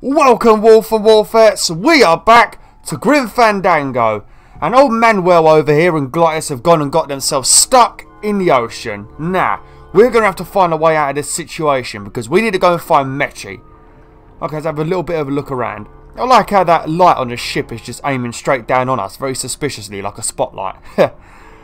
Welcome, Wolf and Wolfettes. We are back to Grim Fandango. And old Manuel over here and Glottis have gone and got themselves stuck in the ocean. Now, we're going to have to find a way out of this situation because we need to go and find Meche. Okay, let's have a little bit of a look around. I like how that light on the ship is just aiming straight down on us, very suspiciously, like a spotlight.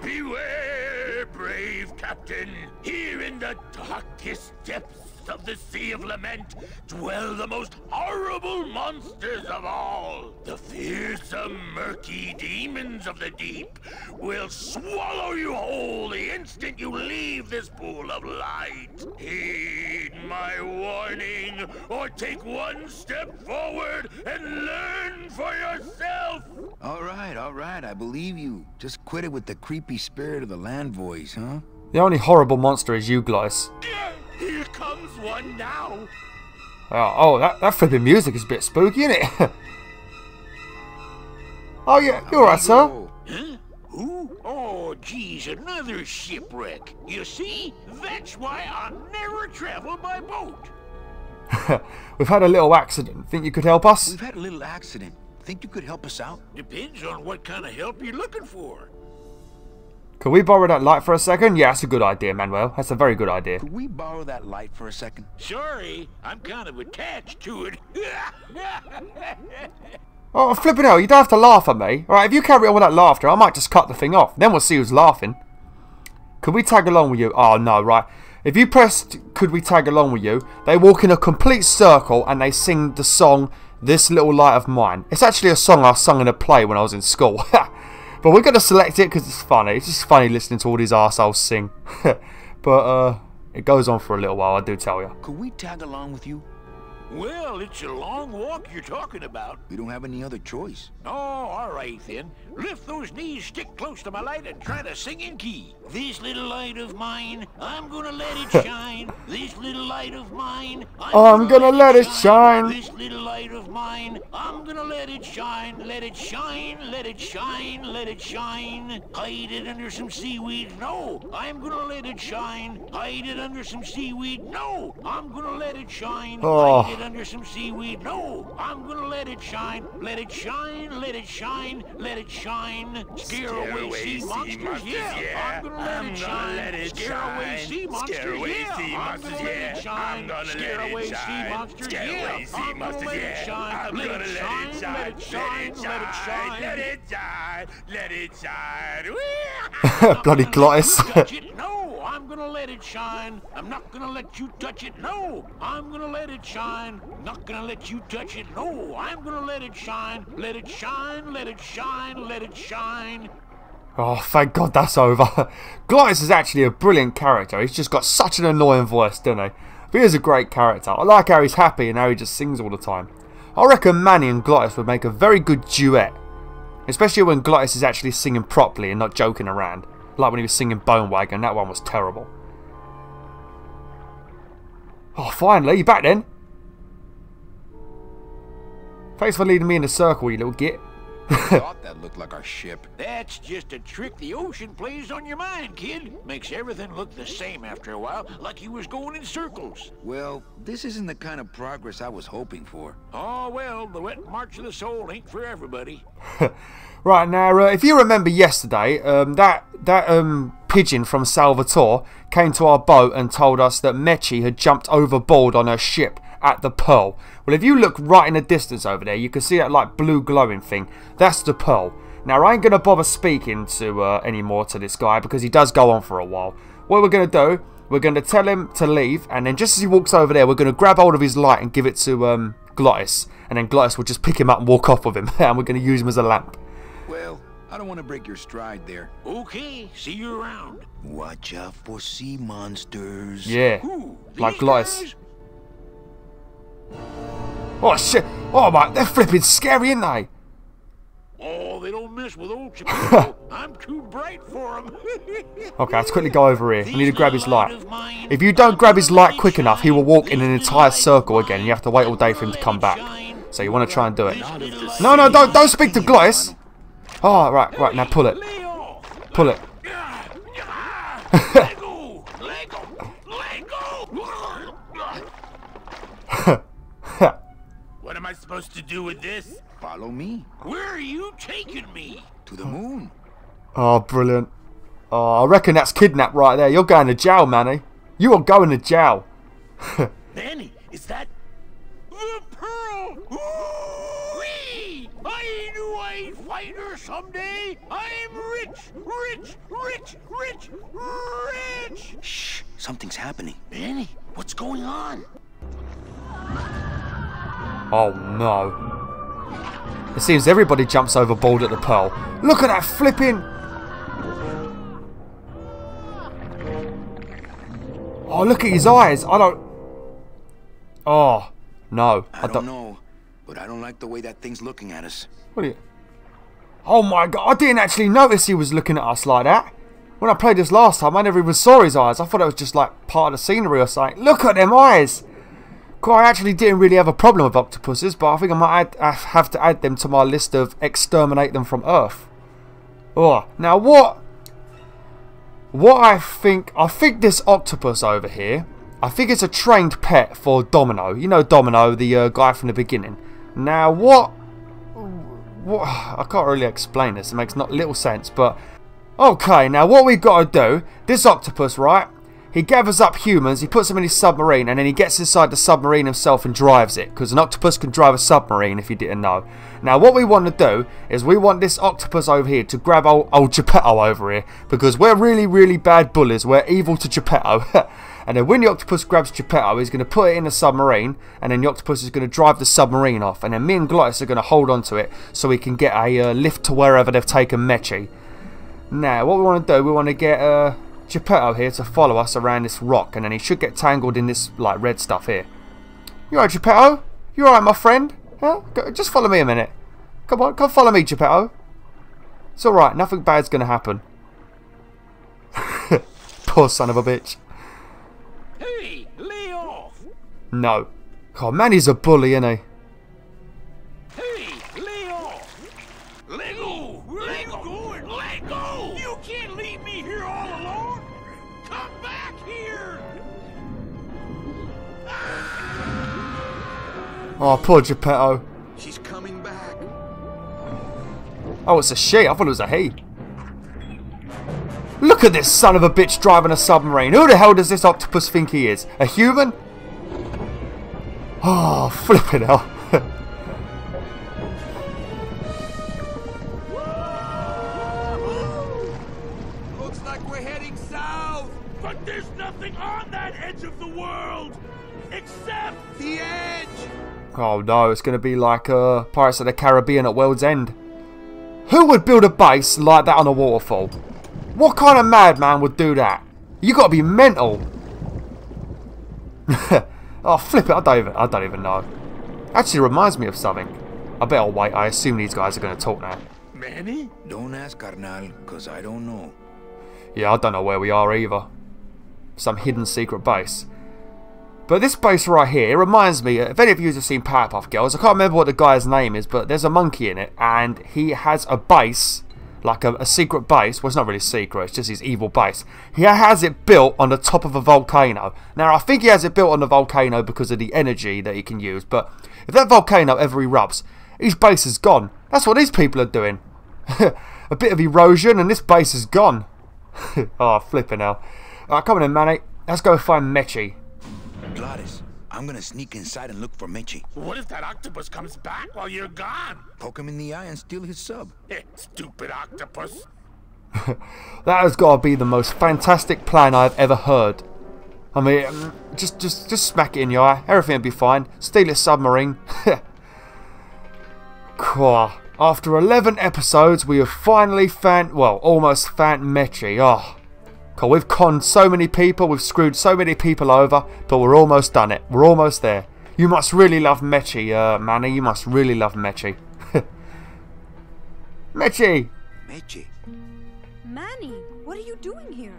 Beware, brave captain. Here in the darkest depths of the Sea of Lament dwell the most horrible monsters of all. The fearsome, murky demons of the deep will swallow you whole the instant you leave this pool of light. Heed my warning, or take one step forward and learn for yourself. All right, I believe you. Just quit it with the creepy spirit of the land voice, huh? The only horrible monster is you, Glottis. Here comes one now. Oh, that flipping music is a bit spooky, isn't it? Oh, yeah, you're right, sir. Huh? Who? Oh, geez, another shipwreck. You see, that's why I never travel by boat. We've had a little accident. Think you could help us? We've had a little accident. Think you could help us out? Depends on what kind of help you're looking for. Can we borrow that light for a second? Yeah, that's a good idea, Manuel. That's a very good idea. Could we borrow that light for a second? Sorry, I'm kind of attached to it. Oh, flipping hell, you don't have to laugh at me. Alright, if you carry on with that laughter, I might just cut the thing off. Then we'll see who's laughing. Could we tag along with you? Oh, no, right. If you press could we tag along with you, they walk in a complete circle and they sing the song, This Little Light of Mine. It's actually a song I sung in a play when I was in school. But we're going to select it because it's funny. It's just funny listening to all these arseholes sing. But it goes on for a little while, I do tell you. Could we tag along with you? Well, it's a long walk you're talking about. We don't have any other choice. Oh, all right then. Lift those knees, stick close to my light, and try to sing in key. This little light of mine, I'm gonna let it shine. This little light of mine, I'm gonna let it shine. This little light of mine, I'm gonna let it shine. Let it shine, let it shine, let it shine. Hide it under some seaweed. No, I'm gonna let it shine. Hide it under some seaweed. No, I'm gonna let it shine. Oh. Hide it under some seaweed. No, I'm gonna let it shine. Let it shine, let it shine, let it shine. Scare away sea monsters, yeah. I'm gonna let it shine. Scare away sea monsters, yeah. I'm gonna let it shine. Scare away sea monsters, yeah. I'm gonna let it shine. Let it shine, let it shine, let it shine. Let it shine, let it shine. Bloody Glottis. No, I'm gonna let it shine. I'm not gonna let you touch it. No, I'm gonna let it shine. Not gonna let you touch it. No, I'm gonna let it shine. Let it shine, let it shine, let it shine. Oh, thank God that's over. Glottis is actually a brilliant character. He's just got such an annoying voice, doesn't he? But he is a great character. I like how he's happy and how he just sings all the time. I reckon Manny and Glottis would make a very good duet. Especially when Glottis is actually singing properly and not joking around. Like when he was singing Bone Wagon, that one was terrible. Oh, finally, you back then? Thanks for leading me in a circle, you little git. Thought that looked like our ship. That's just a trick the ocean plays on your mind, kid. Makes everything look the same after a while, like you was going in circles. Well, this isn't the kind of progress I was hoping for. Oh, well, the wet march of the soul ain't for everybody. Right, now, if you remember yesterday, that pigeon from Salvatore came to our boat and told us that Meche had jumped overboard on her ship at the Pearl. Well, if you look right in the distance over there, you can see that like blue glowing thing. That's the Pearl. Now, I ain't going to bother speaking to anymore to this guy because he does go on for a while. What we're going to do, we're going to tell him to leave, and then just as he walks over there, we're going to grab hold of his light and give it to Glottis. And then Glottis will just pick him up and walk off with him, and we're going to use him as a lamp. Well, I don't want to break your stride there. Okay, see you around. Watch out for sea monsters. Yeah, Who, like these Glottis. guys? Oh, shit. Oh, my, they're flipping scary, aren't they? Oh, they don't mess with old Chicago. I'm too bright for them. Okay, let's quickly go over here. We need to grab his light. If you don't grab his light quick enough, he will walk in an entire circle again. You have to wait all day for him to come back. So you want to try and do it. No, no, don't speak to Glottis. Oh, right, now pull it. Pull it. Lego! Lego! What am I octopus to do with this? Follow me. Where are you taking me? To the moon. Oh, brilliant. Oh, I reckon that's kidnapped right there. You're going to jail, Manny. You are going to jail. Manny, is that the pearl? Whee! I knew I'd find her someday. I'm rich. Shh, something's happening. Manny, what's going on? Oh, no. It seems everybody jumps overboard at the pearl. Look at that flipping... Oh, look at his eyes. I don't... Oh, no. I don't know, but I don't like the way that thing's looking at us. What are you... Oh my god, I didn't actually notice he was looking at us like that. When I played this last time, I never even saw his eyes. I thought it was just like part of the scenery or something. Look at them eyes. I actually didn't really have a problem with octopuses, but I think I might have to add them to my list of exterminate them from Earth. Oh, now what I think this octopus over here, I think it's a trained pet for Domino. You know Domino, the guy from the beginning. Now what I can't really explain this. It makes not little sense, but okay. Now what we got to do? This octopus, right? He gathers up humans, he puts them in his submarine, and then he gets inside the submarine himself and drives it. Because an octopus can drive a submarine, if you didn't know. Now, what we want to do is we want this octopus over here to grab old Geppetto over here. Because we're really, really bad bullies. We're evil to Geppetto. And then when the octopus grabs Geppetto, he's going to put it in the submarine. And then the octopus is going to drive the submarine off. And then me and Glottis are going to hold on to it so we can get a lift to wherever they've taken Meche. Now, what we want to do, we want to get... Geppetto here to follow us around this rock, and then he should get tangled in this like red stuff here. You alright, Geppetto? You alright, my friend? Huh? Just follow me a minute. Come on, come follow me, Geppetto. It's alright, nothing bad's gonna happen. Poor son of a bitch. Hey, lay off. No. Oh man, he's a bully, isn't he? Hey, lay off. Let go. Where are you going? Let go. You can't leave me here all alone. Come back here! Oh, poor Geppetto. She's coming back. Oh, it's a she. I thought it was a he. Look at this son of a bitch driving a submarine. Who the hell does this octopus think he is? A human? Oh, flipping hell. Looks like we're heading south. But there's nothing on that edge of the world except the edge. Oh no, it's going to be like Pirates of the Caribbean at World's End. Who would build a base like that on a waterfall? What kind of madman would do that? You got to be mental. Oh, flip it! I don't even know. Actually, reminds me of something. I bet I'll wait. I assume these guys are going to talk now. Manny? Don't ask, carnal, cause I don't know. Yeah, I don't know where we are either. Some hidden secret base. But this base right here, it reminds me, if any of you have seen Powerpuff Girls, I can't remember what the guy's name is, but there's a monkey in it, and he has a base, like a secret base. Well, it's not really secret, it's just his evil base. He has it built on the top of a volcano. Now, I think he has it built on the volcano because of the energy that he can use, but if that volcano ever erupts, his base is gone. That's what these people are doing. A bit of erosion, and this base is gone. Oh, flipping hell. Alright, come on in, Manny. Let's go find Meche. Glottis, I'm gonna sneak inside and look for Meche. What if that octopus comes back while you're gone? Poke him in the eye and steal his sub. Stupid octopus. That has got to be the most fantastic plan I've ever heard. I mean, just smack it in your eye. Everything will be fine. Steal his submarine. After 11 episodes, we have finally found, well, almost found Meche. Oh, cool. We've conned so many people, we've screwed so many people over, but we're almost done it. We're almost there. You must really love Meche, Manny. You must really love Meche. Meche! Meche, Manny, what are you doing here?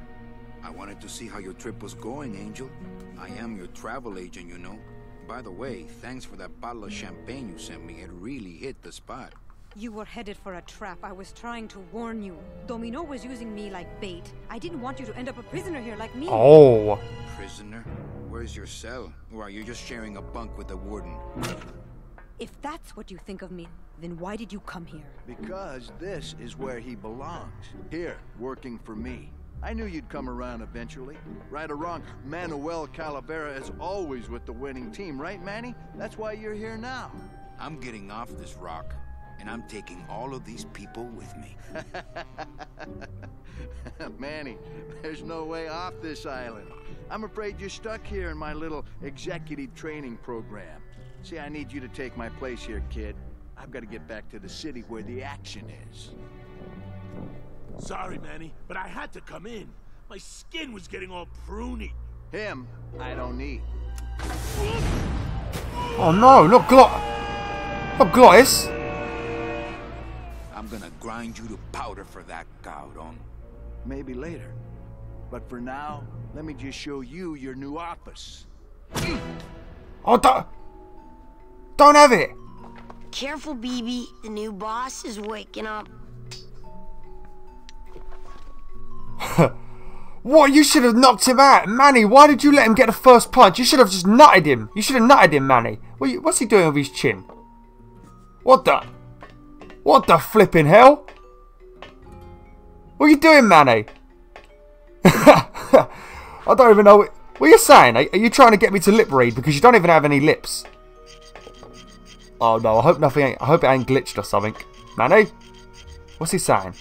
I wanted to see how your trip was going, Angel. I am your travel agent, you know. By the way, thanks for that bottle of champagne you sent me. It really hit the spot. You were headed for a trap. I was trying to warn you. Domino was using me like bait. I didn't want you to end up a prisoner here like me. Oh. Prisoner? Where's your cell? Or are you just sharing a bunk with the warden? If that's what you think of me, then why did you come here? Because this is where he belongs. Here, working for me. I knew you'd come around eventually. Right or wrong, Manuel Calavera is always with the winning team, right, Manny? That's why you're here now. I'm getting off this rock, and I'm taking all of these people with me. Manny, there's no way off this island. I'm afraid you're stuck here in my little executive training program. See, I need you to take my place here, kid. I've got to get back to the city where the action is. Sorry, Manny, but I had to come in. My skin was getting all pruny. Him, I don't need. Oh no, not Glottis. I'm gonna grind you to powder for that, cabrón. Maybe later. But for now, let me just show you your new office. Oh, don't have it. Careful, BB. The new boss is waking up. What? You should have knocked him out. Manny, why did you let him get the first punch? You should have just nutted him. You should have nutted him, Manny. What's he doing with his chin? What the flipping hell? What are you doing, Manny? I don't even know. What are you saying? Are you trying to get me to lip read because you don't even have any lips? Oh no, I hope it ain't glitched or something. Manny? What's he saying?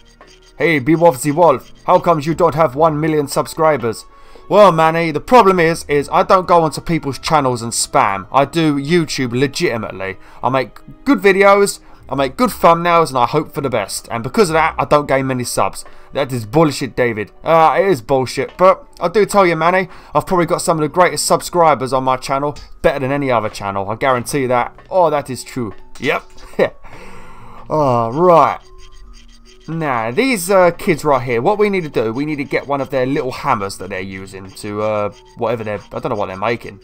Hey, Bewolf the Wolf, how comes you don't have 1 million subscribers? Well, Manny, the problem is I don't go onto people's channels and spam. I do YouTube legitimately. I make good videos, I make good thumbnails, and I hope for the best. And because of that, I don't gain many subs. That is bullshit, David. It is bullshit, but I do tell you, Manny, I've probably got some of the greatest subscribers on my channel, better than any other channel. I guarantee that. Oh, that is true. Yep. Oh, right. Now, these kids right here, what we need to do, we need to get one of their little hammers that they're using to, whatever I don't know what they're making.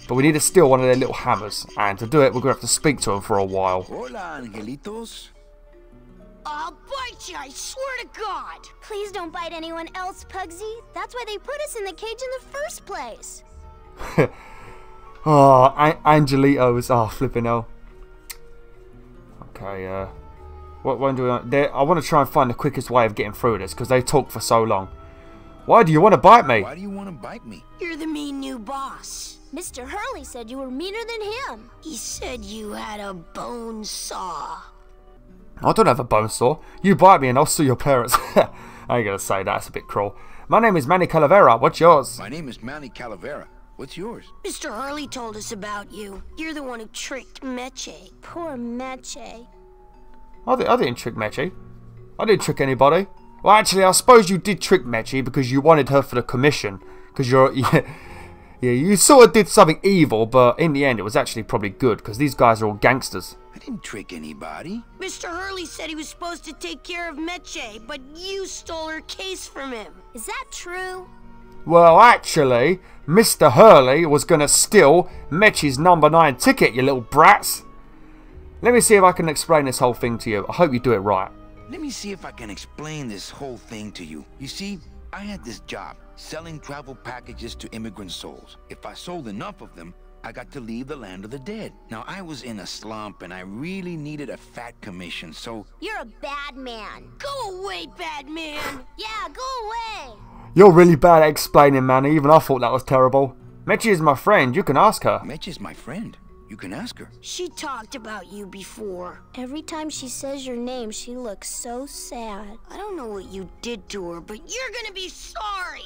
But we need to steal one of their little hammers. And to do it, we're going to have to speak to them for a while. Hola, angelitos. I'll bite you, I swear to God. Please don't bite anyone else, Pugsy. That's why they put us in the cage in the first place. Oh, Angelitos. Oh, flipping hell. Okay, what one do we want? I want to try and find the quickest way of getting through this, because they talk for so long. Why do you want to bite me? Why do you want to bite me? You're the mean new boss. Mr. Hurley said you were meaner than him. He said you had a bone saw. I don't have a bone saw. You bite me and I'll sue your parents. I ain't gonna say that, it's a bit cruel. My name is Manny Calavera, what's yours? My name is Manny Calavera. What's yours? Mr. Hurley told us about you. You're the one who tricked Meche. Poor Meche. I didn't trick Meche. I didn't trick anybody. Well, actually, I suppose you did trick Meche because you wanted her for the commission. Because yeah, you sort of did something evil, but in the end, it was actually probably good because these guys are all gangsters. I didn't trick anybody. Mr. Hurley said he was supposed to take care of Meche, but you stole her case from him. Is that true? Well, actually, Mr. Hurley was going to steal Meche's number 9 ticket, you little brats. Let me see if I can explain this whole thing to you. I hope you do it right. Let me see if I can explain this whole thing to you. You see, I had this job, selling travel packages to immigrant souls. If I sold enough of them, I got to leave the land of the dead. Now, I was in a slump, and I really needed a fat commission, so... You're a bad man. Go away, bad man! Yeah, go away! You're really bad at explaining, Manny. Even I thought that was terrible. Meche is my friend. You can ask her. Meche is my friend. You can ask her. She talked about you before. Every time she says your name, she looks so sad. I don't know what you did to her, but you're gonna be sorry!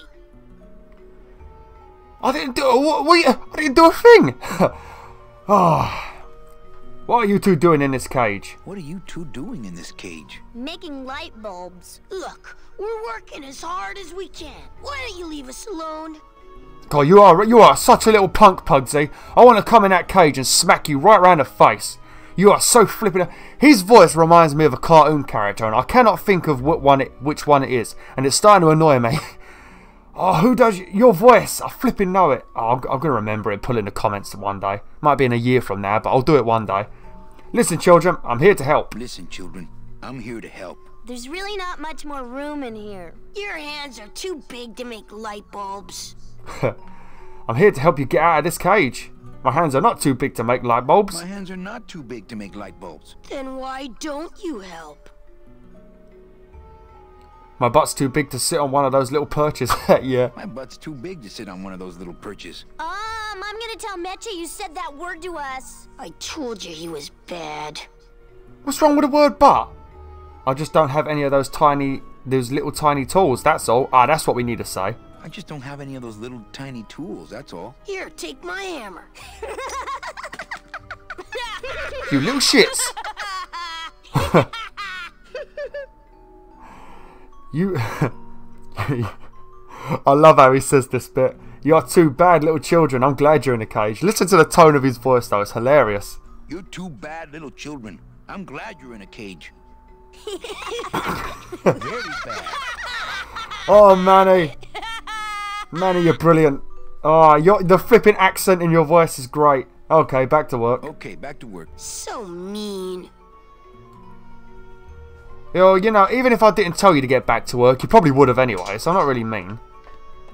I didn't do I didn't do a thing. Oh, what are you two doing in this cage? What are you two doing in this cage? Making light bulbs. Look, we're working as hard as we can. Why don't you leave us alone? God, you are such a little punk, Pugsy. I want to come in that cage and smack you right round the face. You are so flippin'. His voice reminds me of a cartoon character, and I cannot think of which one it is, and it's starting to annoy me. Oh, who does your voice? I flipping know it. Oh, I'm going to remember it, put it in the comments one day. Might be in a year from now, but I'll do it one day. Listen, children, I'm here to help. Listen, children, I'm here to help. There's really not much more room in here. Your hands are too big to make light bulbs. I'm here to help you get out of this cage. My hands are not too big to make light bulbs. My hands are not too big to make light bulbs. Then why don't you help? My butt's too big to sit on one of those little perches. Yeah. My butt's too big to sit on one of those little perches. I'm gonna tell Meche you said that word to us. I told you he was bad. What's wrong with the word butt? I just don't have any of those little tiny tools, that's all. Ah, that's what we need to say. I just don't have any of those little tiny tools, that's all. Here, take my hammer. You little shits. You... I love how he says this bit. You are two bad little children. I'm glad you're in a cage. Listen to the tone of his voice though. It's hilarious. You're two bad little children. I'm glad you're in a cage. Very bad. Oh, Manny. Manny, you're brilliant. Oh, the flipping accent in your voice is great. Okay, back to work. Okay, back to work. So mean. Yo, you know, even if I didn't tell you to get back to work, you probably would have anyway, so I'm not really mean.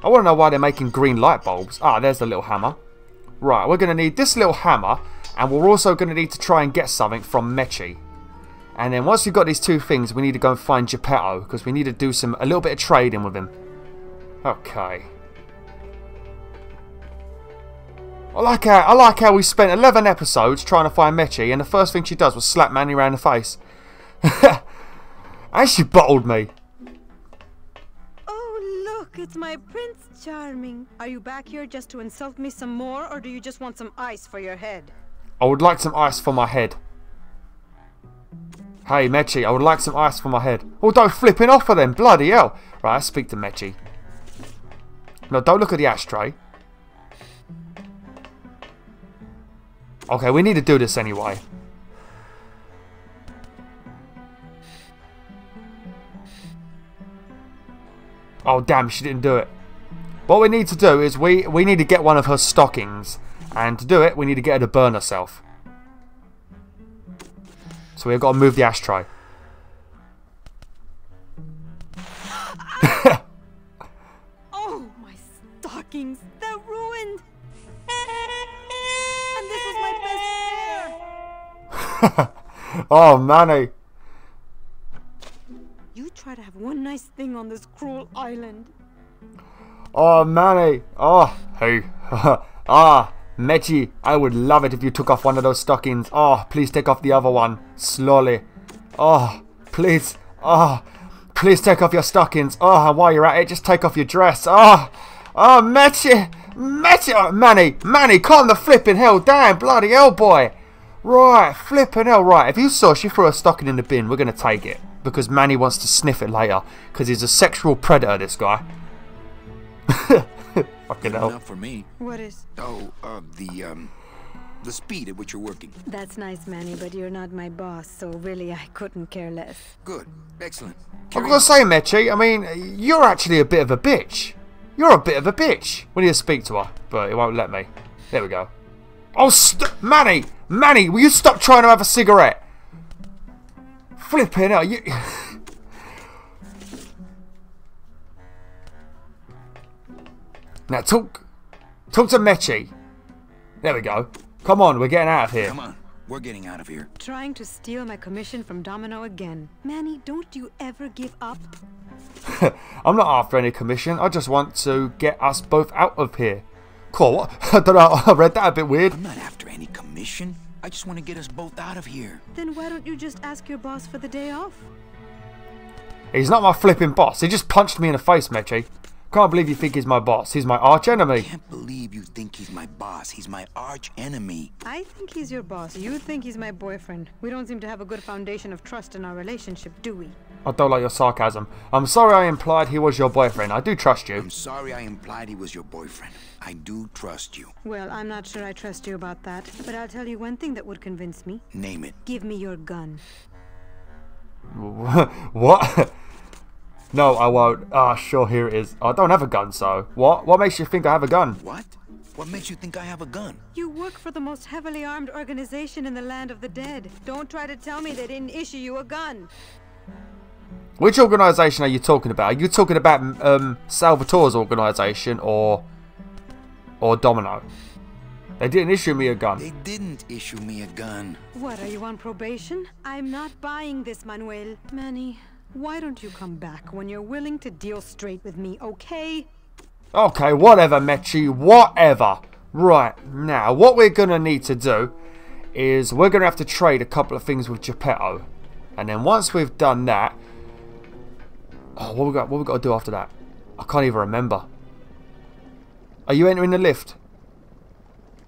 I want to know why they're making green light bulbs. Ah, there's the little hammer. Right, we're going to need this little hammer, and we're also going to need to try and get something from Meche. And then once we've got these two things, we need to go and find Geppetto, because we need to do a little bit of trading with him. Okay. I like how we spent 11 episodes trying to find Meche, and the first thing she does was slap Manny around the face. And she bottled me. Oh, look, it's my Prince Charming. Are you back here just to insult me some more, or do you just want some ice for your head? I would like some ice for my head. Hey, Meche, I would like some ice for my head. Oh, don't flipping off for them, bloody hell. Right, let's speak to Meche. No, don't look at the ashtray. Okay, we need to do this anyway. Oh, damn, she didn't do it. What we need to do is we need to get one of her stockings. And to do it, we need to get her to burn herself. So we've got to move the ashtray. Oh, my stockings, they're ruined. And this was my best pair. Oh, Manny. You try to have one nice thing on this cruel island. Oh, Manny. Oh, hey. Meche, I would love it if you took off one of those stockings. Oh, please take off the other one. Slowly. Oh, please. Oh, please take off your stockings. Oh, and while you're at it, just take off your dress. Oh, Meche. Meche. Oh, Manny, calm the flipping hell down. Bloody hell, boy. Right, flipping hell. Right, if you saw she threw a stocking in the bin, we're going to take it. Because Manny wants to sniff it later. Because he's a sexual predator, this guy. Fucking hell. Enough for me. What is? Oh, the speed at which you're working. That's nice, Manny, but you're not my boss, so really I couldn't care less. Good. Excellent. I've got to say, Meche, I mean, you're actually a bit of a bitch. You're a bit of a bitch. We need to speak to her, but it won't let me. There we go. Oh, Manny, will you stop trying to have a cigarette? Flipping hell, you... Now talk to Meche. There we go. Come on, we're getting out of here. Come on, we're getting out of here. Trying to steal my commission from Domino again. Manny, don't you ever give up? I'm not after any commission. I just want to get us both out of here. Cool. What? I don't know. I read that a bit weird. I'm not after any commission. I just want to get us both out of here. Then why don't you just ask your boss for the day off? He's not my flipping boss. He just punched me in the face, Meche. Can't believe you think he's my boss. He's my arch enemy. I can't believe you think he's my boss. He's my arch enemy. I think he's your boss. You think he's my boyfriend. We don't seem to have a good foundation of trust in our relationship, do we? I don't like your sarcasm. I'm sorry I implied he was your boyfriend. I do trust you. I'm sorry I implied he was your boyfriend. I do trust you. Well, I'm not sure I trust you about that, but I'll tell you one thing that would convince me. Name it. Give me your gun. What? No, I won't. Ah, sure, here it is. I don't have a gun, so... What? What makes you think I have a gun? What? What makes you think I have a gun? You work for the most heavily armed organization in the land of the dead. Don't try to tell me they didn't issue you a gun. Which organization are you talking about? Are you talking about Salvatore's organization or Domino? They didn't issue me a gun. They didn't issue me a gun. What, are you on probation? I'm not buying this, Manuel. Manny, why don't you come back when you're willing to deal straight with me, okay? Okay, whatever, Meche, whatever. Right, now, what we're going to need to do is we're going to have to trade a couple of things with Geppetto. And then once we've done that... Oh, what we got to do after that? I can't even remember. Are you entering the lift?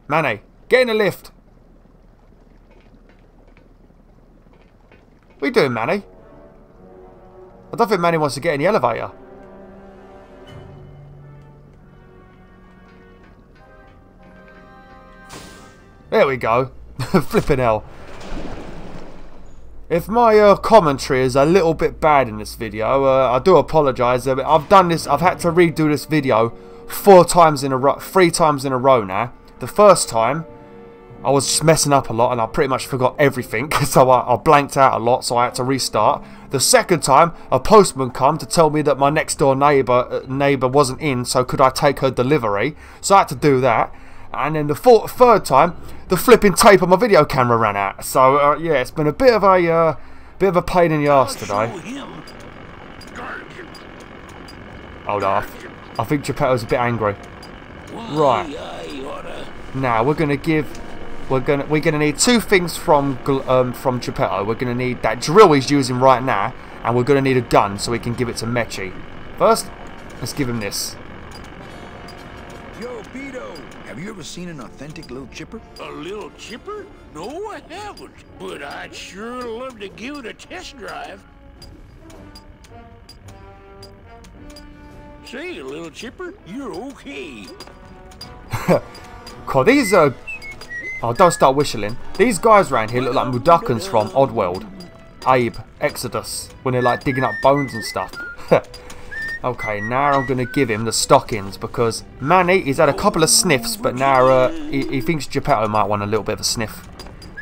Manny, get in the lift. What are you doing, Manny? I don't think Manny wants to get in the elevator. There we go. Flipping hell. If my commentary is a little bit bad in this video, I do apologise. I've done this. I've had to redo this video 3 times in a row now. The first time, I was just messing up a lot and I pretty much forgot everything, so I blanked out a lot, so I had to restart. The second time, a postman come to tell me that my next door neighbour wasn't in, so could I take her delivery? So I had to do that. And then the third time, the flipping tape on my video camera ran out. So yeah, it's been a bit of a pain in the arse today. Hold off. I think Geppetto's a bit angry. Right. Now we're gonna need 2 things from Geppetto. We're gonna need that drill he's using right now, and we're gonna need a gun so we can give it to Meche. First, let's give him this. Yo, Beto, have you ever seen an authentic little chipper? A little chipper? No, I haven't. But I'd sure love to give it a test drive. Say, little chipper, you're okay. God, these are... Oh, don't start whistling. These guys around here look like Mudokons from Oddworld. Abe, Exodus, when they're like digging up bones and stuff. Okay, now I'm going to give him the stockings because Manny, he's had a couple of sniffs, but now he thinks Geppetto might want a little bit of a sniff.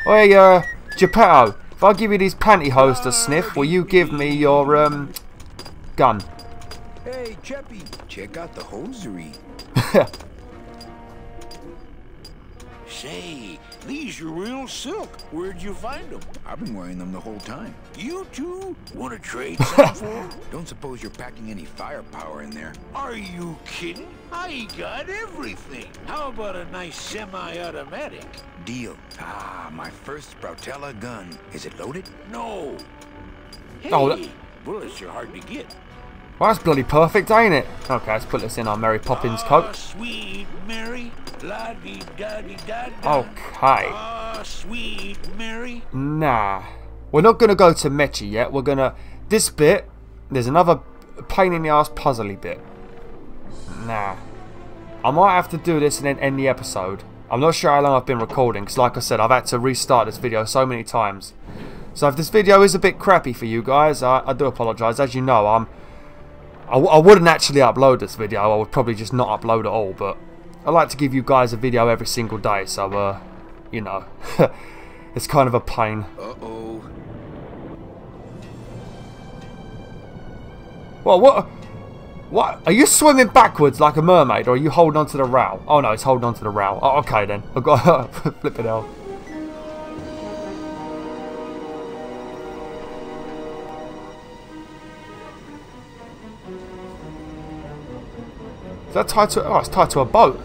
Hey, Geppetto, if I give you these pantyhose to sniff, will you give me your gun? Hey, Cheppy, check out the hosiery. Say, these are real silk. Where'd you find them? I've been wearing them the whole time. You two want to trade some for 'em? Don't suppose you're packing any firepower in there? Are you kidding? I got everything. How about a nice semi-automatic? Deal. Ah, my first Sproutella gun. Is it loaded? No. Hey, Oh, bullets are hard to get. Well, that's bloody perfect, ain't it? Okay, let's put this in our Mary Poppins coat. Sweet Mary. La-dee-da-dee-da-da. Okay. Sweet Mary. Nah. We're not going to go to Meche yet. We're going to... This bit, there's another pain in the ass puzzly bit. Nah. I might have to do this and then end the episode. I'm not sure how long I've been recording, because like I said, I've had to restart this video so many times. So if this video is a bit crappy for you guys, I do apologise. As you know, I wouldn't actually upload this video. I would probably just not upload at all, but I like to give you guys a video every single day, so you know, it's kind of a pain. Uh-oh. Well, what? Are you swimming backwards like a mermaid, or are you holding onto the rail? Oh no, it's holding onto the rail. Oh, okay then. I've got flipping hell. Is that tied to... Oh, it's tied to a boat.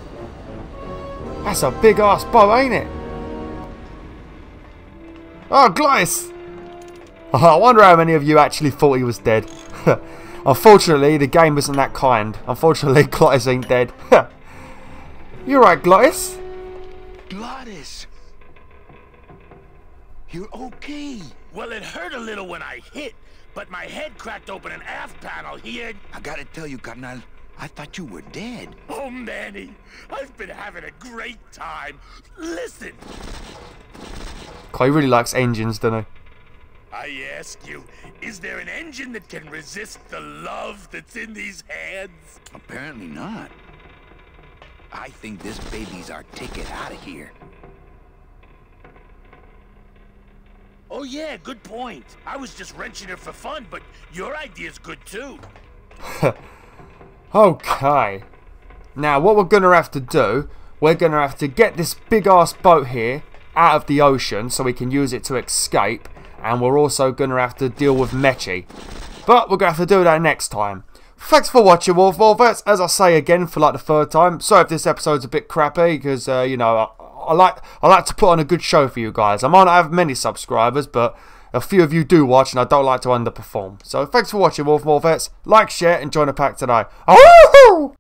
That's a big ass boat, ain't it? Oh, Glyce! I wonder how many of you actually thought he was dead. Unfortunately, the game isn't that kind. Unfortunately, Glottis ain't dead. You right, Glottis? Glottis! You're okay. Well, it hurt a little when I hit, but my head cracked open an aft panel here. I gotta tell you, carnal, I thought you were dead. Oh, Manny, I've been having a great time. Listen. He really likes engines, doesn't he? I ask you, is there an engine that can resist the love that's in these hands? Apparently not. I think this baby's our ticket out of here. Oh yeah, good point. I was just wrenching it for fun, but your idea's good too. Okay. Now, what we're going to have to do, we're going to have to get this big ass boat here out of the ocean so we can use it to escape. And we're also going to have to deal with Meche. But we're going to have to do that next time. Thanks for watching, wolfettes. As I say again for like the third time, sorry if this episode's a bit crappy because you know, I like to put on a good show for you guys. I might not have many subscribers, but a few of you do watch, and I don't like to underperform. So thanks for watching, wolfettes. Like, share, and join the pack today. Oh!